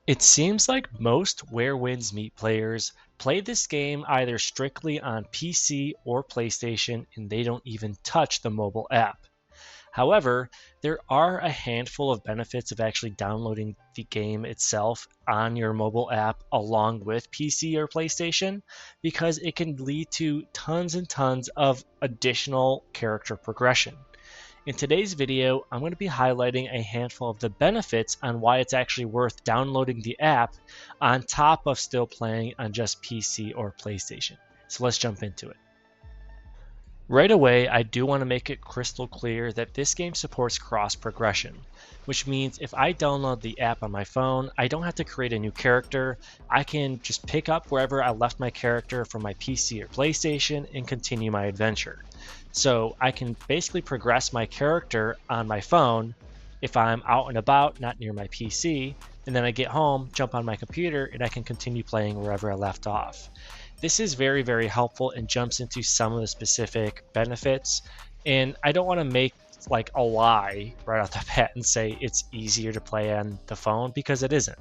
It seems like most Where Winds Meet players play this game either strictly on PC or PlayStation and they don't even touch the mobile app. However, there are a handful of benefits of actually downloading the game itself on your mobile app along with PC or PlayStation because it can lead to tons and tons of additional character progression. In today's video, I'm going to be highlighting a handful of the benefits on why it's actually worth downloading the app on top of still playing on just PC or PlayStation. So let's jump into it. Right away, I do want to make it crystal clear that this game supports cross progression, which means if I download the app on my phone, I don't have to create a new character. I can just pick up wherever I left my character from my PC or PlayStation and continue my adventure. So I can basically progress my character on my phone if I'm out and about, not near my PC, and then I get home, jump on my computer, and I can continue playing wherever I left off. This is very, very helpful and jumps into some of the specific benefits. And I don't want to make like a lie right off the bat and say it's easier to play on the phone because it isn't.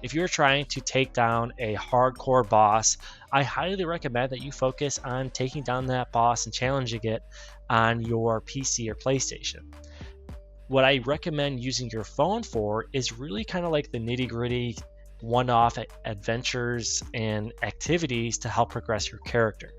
If you're trying to take down a hardcore boss, I highly recommend that you focus on taking down that boss and challenging it on your PC or PlayStation. What I recommend using your phone for is really kind of like the nitty gritty one-off adventures and activities to help progress your character.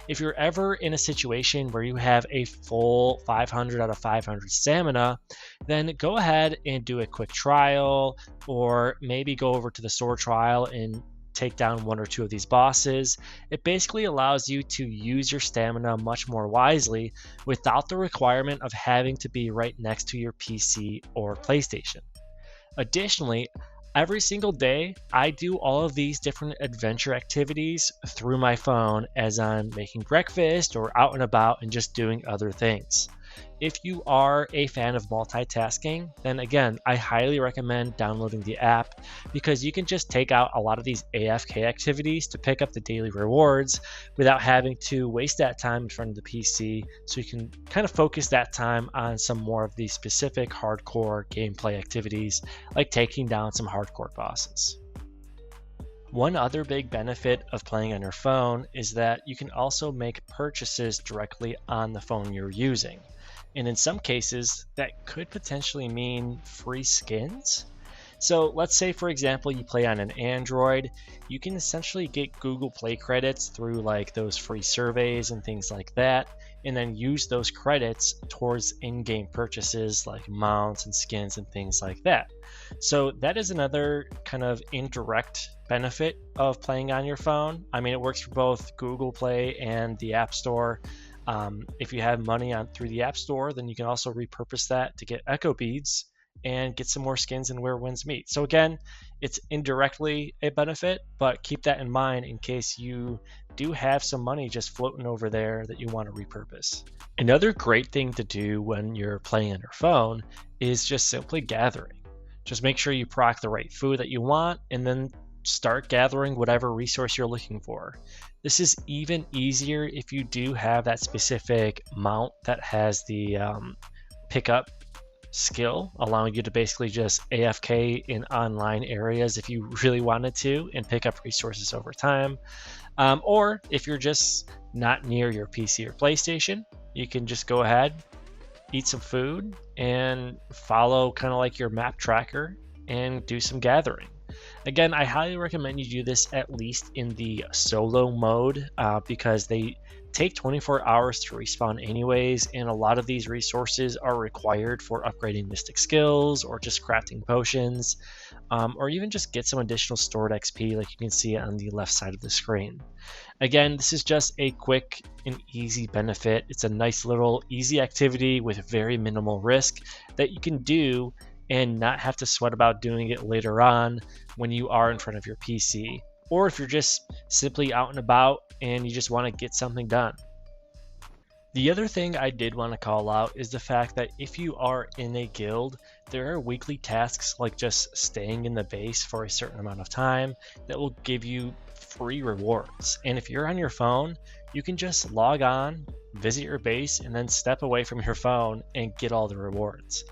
If you're ever in a situation where you have a full 500 out of 500 stamina, then go ahead and do a quick trial, or maybe go over to the sword trial and take down one or two of these bosses. It basically allows you to use your stamina much more wisely without the requirement of having to be right next to your PC or PlayStation. Additionally, every single day, I do all of these different adventure activities through my phone as I'm making breakfast or out and about and just doing other things. If you are a fan of multitasking, then again, I highly recommend downloading the app because you can just take out a lot of these AFK activities to pick up the daily rewards without having to waste that time in front of the PC. So you can kind of focus that time on some more of the specific hardcore gameplay activities like taking down some hardcore bosses. One other big benefit of playing on your phone is that you can also make purchases directly on the phone you're using. And in some cases, that could potentially mean free skins. So let's say, for example, you play on an Android, you can essentially get Google Play credits through like those free surveys and things like that, and then use those credits towards in-game purchases like mounts and skins and things like that. So that is another kind of indirect benefit of playing on your phone. I mean, it works for both Google Play and the App Store. If you have money through the App Store, then you can also repurpose that to get Echo Beads and get some more skins in Where Winds Meet. So again, it's indirectly a benefit, but keep that in mind in case you do have some money just floating over there that you want to repurpose. Another great thing to do when you're playing on your phone is just simply gathering. Just make sure you proc the right food that you want and then start gathering whatever resource you're looking for. This is even easier if you do have that specific mount that has the pickup skill, allowing you to basically just AFK in online areas if you really wanted to and pick up resources over time. Or if you're just not near your PC or PlayStation, you can just go ahead, eat some food, and follow kind of like your map tracker and do some gathering. Again, I highly recommend you do this at least in the solo mode because they take 24 hours to respawn anyways, and a lot of these resources are required for upgrading mystic skills or just crafting potions, or even just get some additional stored XP like you can see on the left side of the screen. Again, this is just a quick and easy benefit. It's a nice little easy activity with very minimal risk that you can do and not have to sweat about doing it later on when you are in front of your PC, or if you're just simply out and about and you just want to get something done. The other thing I did want to call out is the fact that if you are in a guild, there are weekly tasks like just staying in the base for a certain amount of time that will give you free rewards. And if you're on your phone, you can just log on, visit your base, and then step away from your phone and get all the rewards.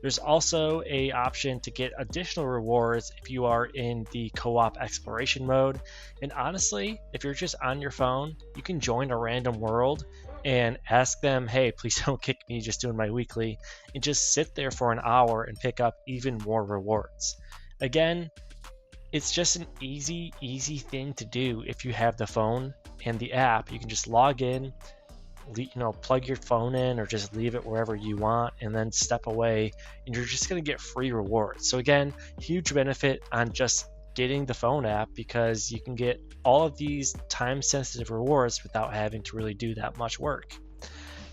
There's also an option to get additional rewards if you are in the co-op exploration mode. And honestly, if you're just on your phone, you can join a random world and ask them, hey, please don't kick me just doing my weekly, and just sit there for an hour and pick up even more rewards. Again, it's just an easy thing to do if you have the phone and the app. You can just log in, plug your phone in or just leave it wherever you want, and then step away, and you're just going to get free rewards. So again, huge benefit on just getting the phone app, because you can get all of these time sensitive rewards without having to really do that much work.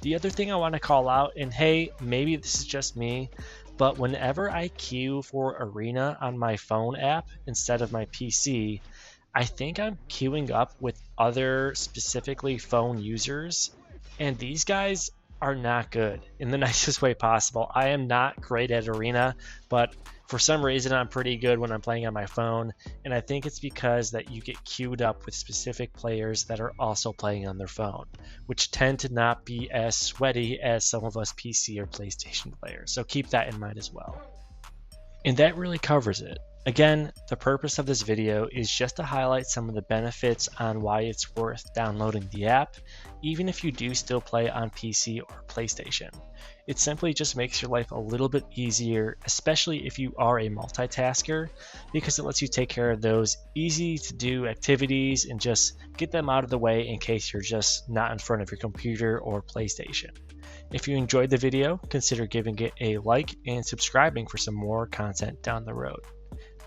The other thing I want to call out, and hey, maybe this is just me, but whenever I queue for Arena on my phone app instead of my PC, I think I'm queuing up with other specifically phone users, and these guys are not good in the nicest way possible. I am not great at Arena, but for some reason I'm pretty good when I'm playing on my phone, and I think it's because that you get queued up with specific players that are also playing on their phone, which tend to not be as sweaty as some of us PC or PlayStation players. So keep that in mind as well. And that really covers it. Again, the purpose of this video is just to highlight some of the benefits on why it's worth downloading the app, even if you do still play on PC or PlayStation. It simply just makes your life a little bit easier, especially if you are a multitasker, because it lets you take care of those easy to do activities and just get them out of the way in case you're just not in front of your computer or PlayStation. If you enjoyed the video, consider giving it a like and subscribing for some more content down the road.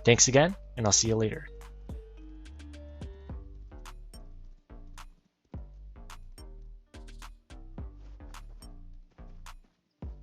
Thanks again, and I'll see you later.